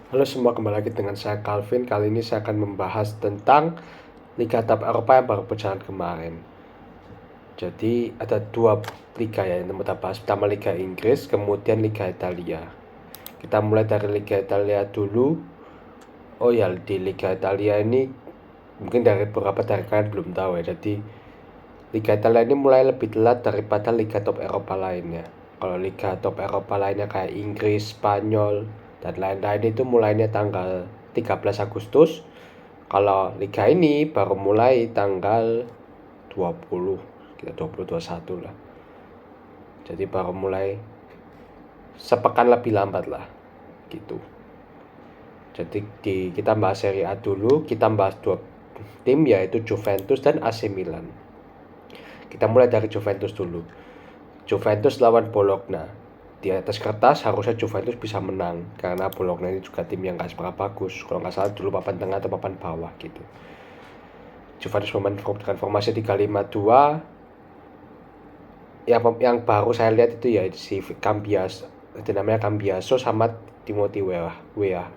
Halo semua, kembali lagi dengan saya Calvin. Kali ini saya akan membahas tentang Liga Top Eropa yang baru berjalan kemarin. Jadi ada dua liga ya yang kita bahas. Pertama Liga Inggris, kemudian Liga Italia. Kita mulai dari Liga Italia dulu. Oh ya, di Liga Italia ini mungkin dari beberapa dari kalian belum tahu ya. Jadi Liga Italia ini mulai lebih telat daripada Liga Top Eropa lainnya. Kalau Liga Top Eropa lainnya kayak Inggris, Spanyol, dan lain-lain itu mulainya tanggal 13 Agustus. Kalau liga ini baru mulai tanggal 20, kita 2021 lah. Jadi baru mulai sepekan lebih lambat lah gitu. Jadi kita bahas Serie A dulu, kita bahas dua tim yaitu Juventus dan AC Milan. Kita mulai dari Juventus dulu. Juventus lawan Bologna. Di atas kertas harusnya Juventus bisa menang karena Bologna ini juga tim yang gak seberapa bagus. Kalau nggak salah dulu papan tengah atau papan bawah gitu. Juventus memainkan formasi 3-5-2. Yang baru saya lihat itu ya si Cambias, itu namanya Cambiaso sama Timothy Weah.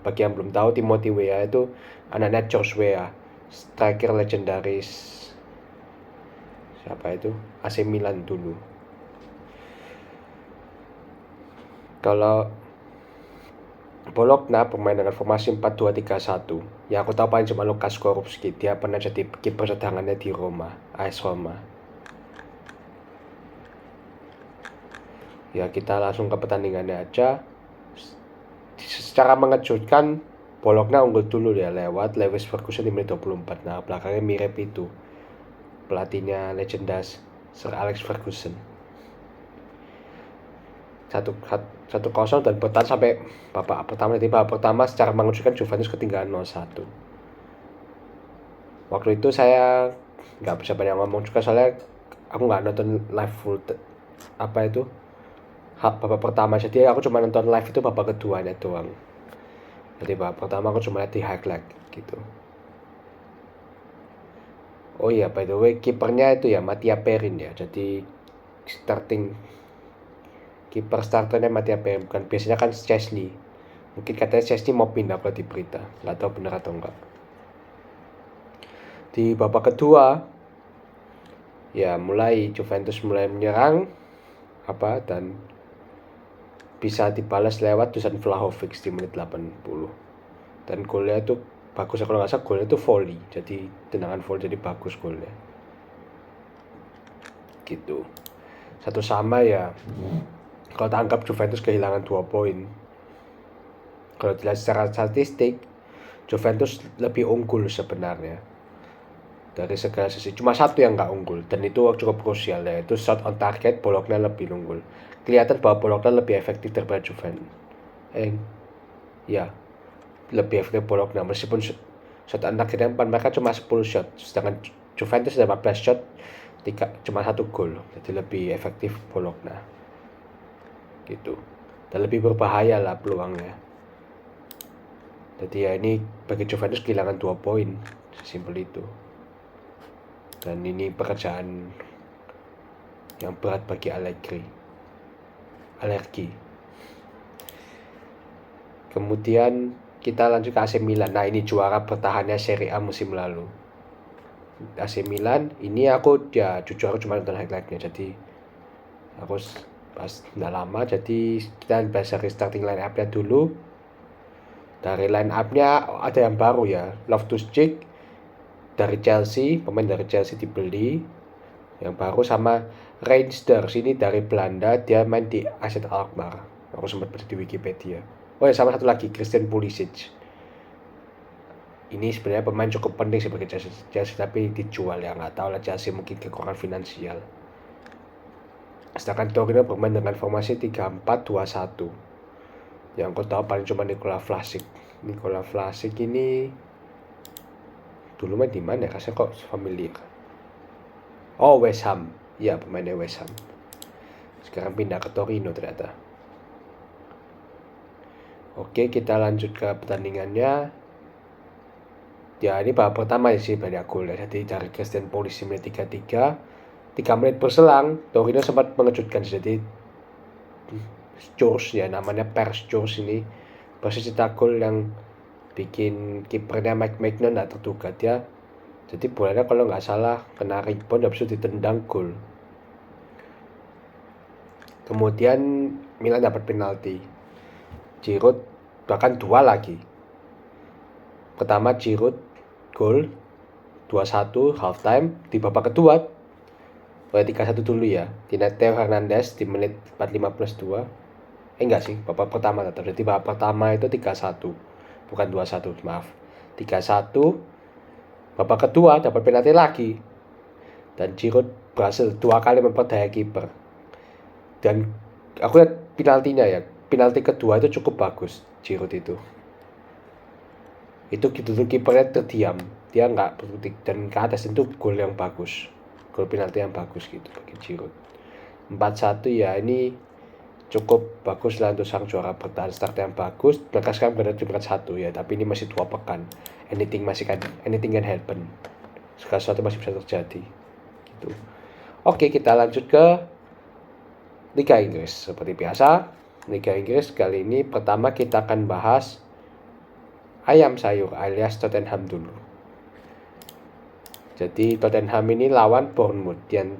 Bagi yang belum tahu, Timothy Weah itu anaknya George Weah, striker legendaris siapa itu AC Milan dulu. Kalau Bologna bermain dengan formasi 4-2-3-1. Ya aku tahu paling cuma Lukas Korupski, dia pernah jadi kiper cadangannya di Roma, AS Roma. Ya kita langsung ke pertandingannya aja. Secara mengejutkan Bologna unggul dulu ya lewat Lewis Ferguson di menit 24. Nah belakangnya mirip itu pelatihnya legendas Sir Alex Ferguson. 1-0 dan bertahan sampai babak pertama. Di babak pertama secara mengejutkan Juventus ketinggalan 0-1. Waktu itu saya nggak bisa banyak ngomong juga soalnya aku nggak nonton live full babak pertama, jadi aku cuma nonton live itu babak keduanya doang. Jadi babak pertama aku cuma lihat di highlight gitu. Oh iya, by the way, kipernya itu ya Mattia Perin ya. Jadi kiper starternya Mattia Perin, bukan biasanya kan Chesney. Mungkin katanya Chesney mau pindah kalau di berita, nggak tahu benar atau enggak. Di babak kedua, ya mulai Juventus mulai menyerang dan bisa dibalas lewat Dusan Vlahovic di menit 80. Dan golnya itu bagus, kalau nggak salah golnya itu volley, jadi tendangan volley, jadi bagus golnya gitu. 1-1 ya. Kalau tak anggap Juventus kehilangan 2 poin. Kalau dilihat secara statistik, Juventus lebih unggul sebenarnya dari segala sisi. Cuma satu yang nggak unggul, dan itu cukup krusial, yaitu shot on target. Bologna lebih unggul. Kelihatan bahwa Bologna lebih efektif daripada Juventus. Ya, lebih efektif Bologna, meskipun shot on targetnya mereka cuma 10 shot, sedangkan Juventus ada 14 shot, cuma 1 gol. Jadi lebih efektif Bologna gitu, dan lebih berbahaya lah peluangnya. Jadi ya ini bagi Juventus kehilangan 2 poin, sesimpel itu. Dan ini pekerjaan yang berat bagi Allegri. Kemudian kita lanjut ke AC Milan. Nah ini juara bertahannya Serie A musim lalu. AC Milan ini aku ya jujur aku cuma nonton highlightnya, jadi aku pas nggak lama. Jadi kita bahas dari starting line up-nya dulu. Dari line up-nya ada yang baru ya, Loftus-Cheek dari Chelsea, pemain dari Chelsea dibeli yang baru, sama Reinders ini dari Belanda, dia main di AZ Alkmaar. Aku sempat baca di Wikipedia. Oh ya, sama satu lagi Christian Pulisic. Ini sebenarnya pemain cukup penting sebagai Chelsea, tapi dijual ya, nggak tahu lah, Chelsea mungkin kekurangan finansial. Sedangkan Torino bermain dengan formasi 3-4-2-1. Yang aku tahu paling cuma Nikola Vlasic ini dulu main di mana ya? Rasanya kok familiar. Oh, West Ham. Ya, pemainnya West Ham. Sekarang pindah ke Torino ternyata. Oke, kita lanjut ke pertandingannya. Ya, ini babak pertama sih banyak gol ya. Jadi dari Christian Pulisic menit 33, 3 menit berselang, Torino sempat mengejutkan. Jadi George ya, namanya Pers George ini berhasil cetak gol yang bikin kipernya Mike Maignan nggak terduga dia. Jadi bolanya kalau nggak salah kena rebound habis itu ditendang gol. Kemudian Milan dapat penalti. Giroud bahkan 2 lagi. Pertama Giroud gol 2-1 halftime. Di babak kedua 3-1 dulu ya. Di Theo Hernandez di menit 45 plus 2. Enggak sih, babak pertama tetap. Jadi babak pertama itu 3-1. Bukan 2-1, maaf. 3-1. Babak kedua dapat penalti lagi. Dan Giroud berhasil 2 kali memperdaya kiper. Dan aku lihat penaltinya ya. Penalti kedua itu cukup bagus Giroud itu. Itu gitu kipernya terdiam. Dia nggak berkutik dan ke atas itu gol yang bagus. Gol penalti yang bagus gitu bagi Giroud. 4-1 ya ini cukup bagus lah untuk sang juara bertahan, start yang bagus. Mereka sekarang berada di peringkat 1 ya, tapi ini masih 2 pekan. Anything can happen. Segala sesuatu masih bisa terjadi. Gitu. Oke, kita lanjut ke Liga Inggris. Seperti biasa, Liga Inggris kali ini pertama kita akan bahas ayam sayur alias Tottenham dulu. Jadi Tottenham ini lawan Bournemouth yang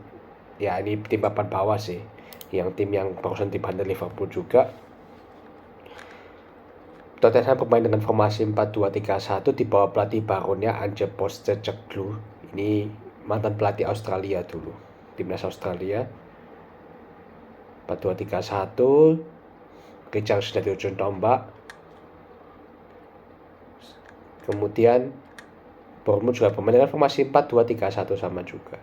ya ini tim papan bawah sih, yang tim yang barusan dibantai Liverpool juga. Tottenham bermain dengan formasi 4-2-3-1 di bawah pelatih barunya Ange Postecoglou. Ini mantan pelatih Australia dulu, timnas Australia. 4-2-3-1, Richarlison sudah di ujung tombak. Kemudian Bournemouth juga bermain dengan formasi 4-2-3-1 sama juga.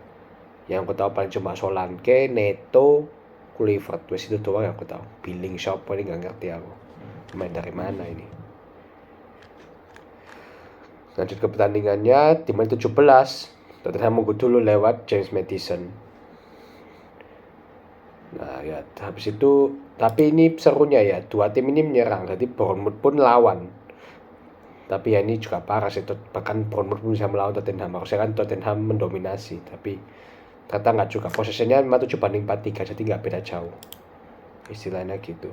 Yang aku tahu paling cuma Solanke, Neto, Kluivert, itu doang yang aku tahu. Billing Shop ini nggak ngerti aku. Main dari mana ini? Lanjut ke pertandingannya, di menit 17 Tottenham unggul dulu lewat James Maddison. Nah ya habis itu, tapi ini serunya ya, dua tim ini menyerang, jadi Bournemouth pun lawan. Tapi ya ini juga parah sih, bahkan Bournemouth pun bisa melawan Tottenham. Harusnya kan Tottenham mendominasi, tapi ternyata nggak juga. Posisinya 57-43, jadi nggak beda jauh. Istilahnya gitu.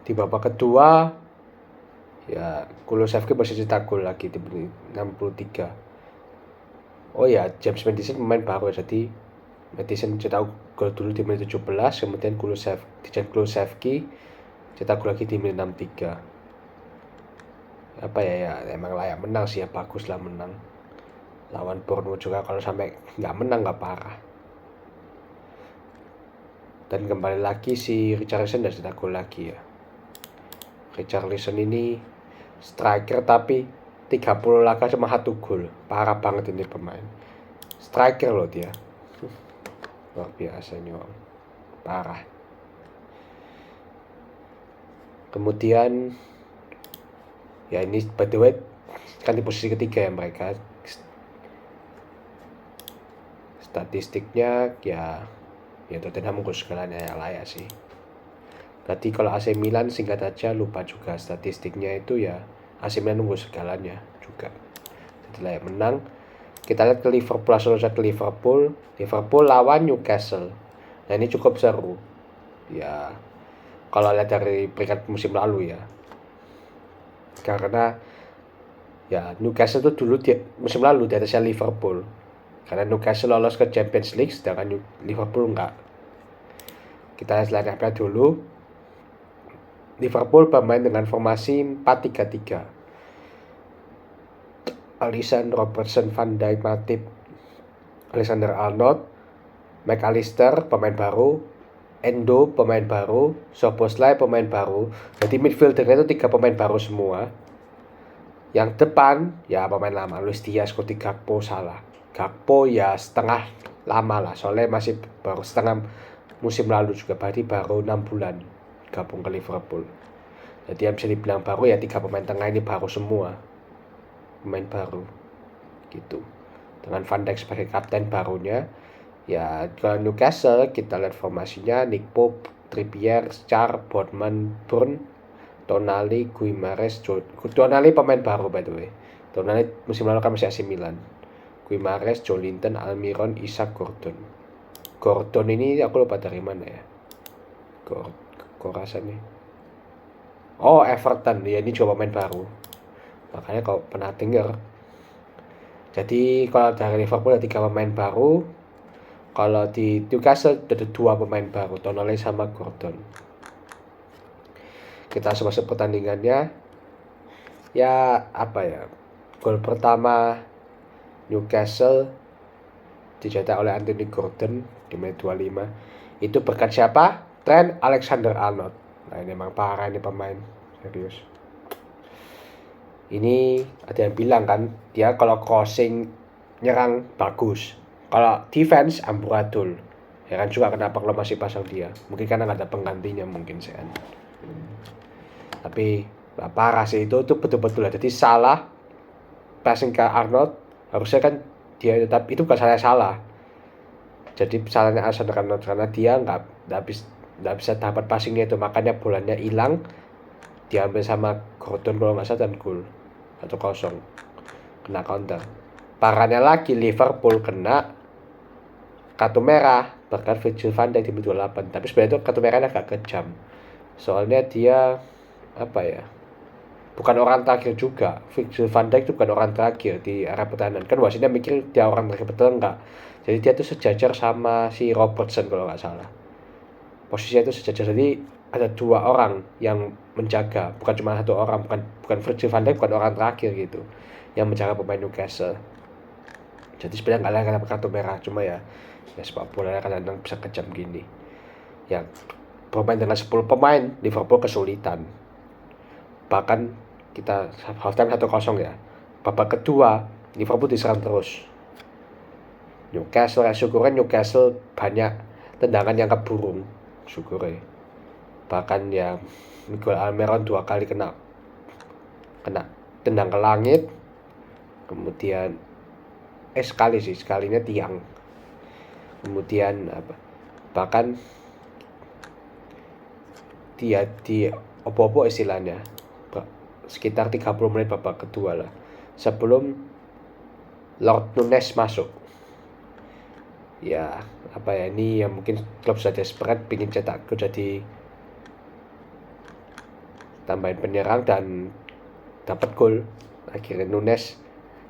Di babak kedua, ya Kulusevski masih cetak gol lagi di menit 63. Oh ya, James Maddison pemain baru, jadi Maddison cetak gol dulu di menit 17, kemudian Kulusevski cetak gol lagi di menit 63. Apa ya emang layak menang sih ya, bagus lah menang. Lawan Bournemouth juga, kalau sampai nggak menang nggak parah. Dan kembali lagi si Richarlison udah cetak gol lagi ya. Richarlison ini striker tapi 30 laga cuma 1 gol. Parah banget ini pemain. Striker loh dia. Luar biasa ini orang. Parah. Kemudian ya ini by the way kan di posisi ketiga ya mereka. Statistiknya ya Tottenham unggul segalanya ya layak sih. Berarti kalau AC Milan singkat aja lupa juga statistiknya itu ya AC Milan unggul segalanya juga. Jadi layak menang. Kita lihat ke Liverpool, langsung ke Liverpool lawan Newcastle. Nah ini cukup seru. Ya kalau lihat dari peringkat musim lalu ya. Karena ya Newcastle itu dulu musim lalu di atasnya Liverpool. Karena Newcastle lolos ke Champions League sedangkan Liverpool enggak. Kita lihat line-up-nya dulu. Liverpool bermain dengan formasi 4-3-3. Alisson, Robertson, Van Dijk, Matip, Alexander-Arnold, McAllister pemain baru, Endo pemain baru, Szoboszlai pemain baru. Jadi midfieldernya itu 3 pemain baru semua. Yang depan ya pemain lama, Luis Diaz, Cody Gakpo, Salah. Gakpo ya setengah lama lah, soalnya masih baru setengah musim lalu juga, berarti baru 6 bulan gabung ke Liverpool. Jadi yang bisa dibilang baru ya 3 pemain tengah ini baru semua. Pemain baru gitu. Dengan Van Dijk sebagai kapten barunya. Ya ke Newcastle kita lihat formasinya Nick Pope, Trippier, Star, Botman, Burn, Tonali, Guimares, Tonali pemain baru by the way. Tonali musim lalu kan masih AC Milan. Guimares, Joelinton, Almiron, Isak, Gordon ini aku lupa dari mana ya. kok rasanya. Oh, Everton ya, ini juga pemain baru, makanya kau pernah dengar. Jadi kalau dari Liverpool ada 3 pemain baru, kalau di Newcastle ada 2 pemain baru, Tonali sama Gordon. Kita masuk pertandingannya. Ya apa ya, gol pertama Newcastle dicetak oleh Anthony Gordon di menit 25. Itu berkat siapa? Trent Alexander-Arnold. Nah ini memang parah ini pemain, serius. Ini ada yang bilang kan, dia kalau crossing nyerang bagus, kalau defense amburadul. Heran juga kenapa kalau masih pasang dia. Mungkin karena nggak ada penggantinya mungkin sih. Tapi parah sih, itu betul-betul. Jadi salah passing ke Arnold, harusnya kan dia tetap, itu bukan salah. Jadi salahnya Alexander Arnold karena dia nggak bisa dapat passingnya itu, makanya bolanya hilang, diambil sama Gordon kalau nggak salah dan gol 1-0, kena counter. Parahnya lagi Liverpool kena kartu merah berkat Virgil van Dijk di menit 28. Tapi sebenarnya itu kartu merahnya agak kejam, soalnya dia apa ya, bukan orang terakhir juga. Virgil van Dijk itu bukan orang terakhir di area pertahanan, kan wasitnya mikir dia orang terakhir, betul enggak. Jadi dia tuh sejajar sama si Robertson kalau nggak salah, posisinya itu sejajar. Jadi ada 2 orang yang menjaga, bukan cuma 1 orang, bukan Virgil van Dijk, bukan orang terakhir gitu yang menjaga pemain Newcastle. Jadi sebenarnya nggak layak dapat kartu merah, cuma ya sepak bola kadang-kadang bisa kejam gini. Ya bermain dengan 10 pemain Liverpool kesulitan. Bahkan kita halftime 1-0 ya. Babak kedua Liverpool diserang terus. Newcastle, syukurnya Newcastle banyak tendangan yang keburung, syukurnya. Bahkan ya Miguel Almiron 2 kali kena tendang ke langit. Kemudian sekalinya tiang. Kemudian bahkan dia di opo-opo istilahnya sekitar 30 menit babak kedua lah, sebelum Lord Nunes masuk. Ya apa ya, ini ya mungkin klub sudah desperate pingin cetak gol, jadi tambahin penyerang dan dapat gol. Akhirnya Nunes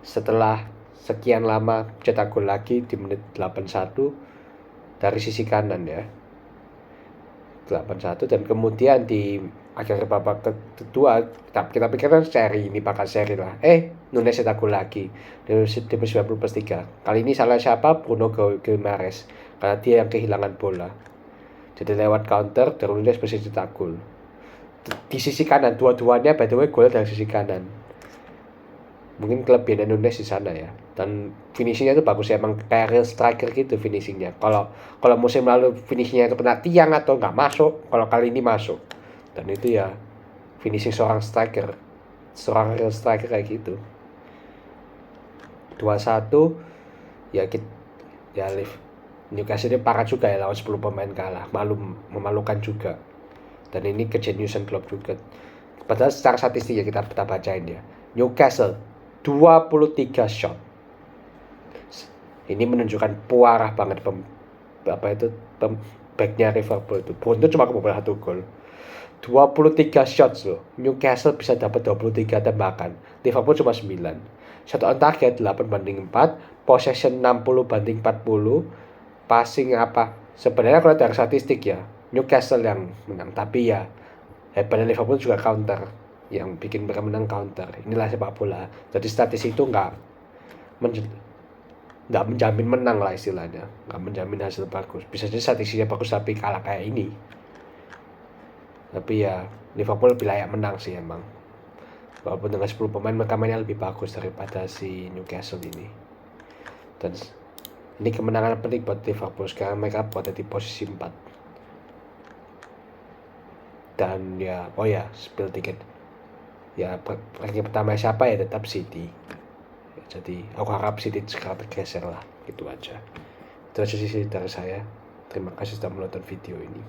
setelah sekian lama cetak gol lagi di menit 81 dari sisi kanan ya, 81. Dan kemudian di akhir babak kedua kita pikir kan ini bakal seri lah. Nunes cetak gol lagi di 90+3. Kali ini salah siapa? Bruno Guimaraes, karena dia yang kehilangan bola. Jadi lewat counter dari Nunes bisa cetak gol di sisi kanan. Dua-duanya by the way gol dari sisi kanan. Mungkin kelebihan Nunes di sana ya. Dan finishingnya itu bagus ya, emang kayak real striker gitu finishingnya. Kalau musim lalu finishingnya itu kena tiang atau nggak masuk, kalau kali ini masuk. Dan itu ya finishing seorang striker, seorang real striker kayak gitu. 2-1 ya, Newcastle ini parah juga ya, lawan 10 pemain kalah, memalukan juga. Dan ini kejeniusan klub juga. Padahal secara statistik ya kita bacain ya, Newcastle 23 shot. Ini menunjukkan puarah banget backnya Liverpool itu. Beruntung cuma kebobolan 1 gol. 23 shots loh. Newcastle bisa dapat 23 tembakan. Liverpool cuma 9. Shot on target 8/4, possession 60/40, passing sebenarnya kalau dari statistik ya Newcastle yang menang, tapi ya hebatnya Liverpool juga counter, yang bikin mereka menang counter. Inilah sepak bola. Jadi statistik itu nggak menjamin menang lah istilahnya, nggak menjamin hasil bagus. Bisa jadi statistiknya bagus tapi kalah kayak ini. Tapi ya Liverpool lebih layak menang sih emang. Walaupun dengan 10 pemain mereka mainnya lebih bagus daripada si Newcastle ini. Dan ini kemenangan penting buat Liverpool, sekarang mereka berada di posisi 4. Dan ya spill ticket. Ya ranking pertama siapa ya, tetap City. Jadi aku harap City sekarang tergeser lah, gitu aja. Itu aja sih dari saya. Terima kasih sudah menonton video ini.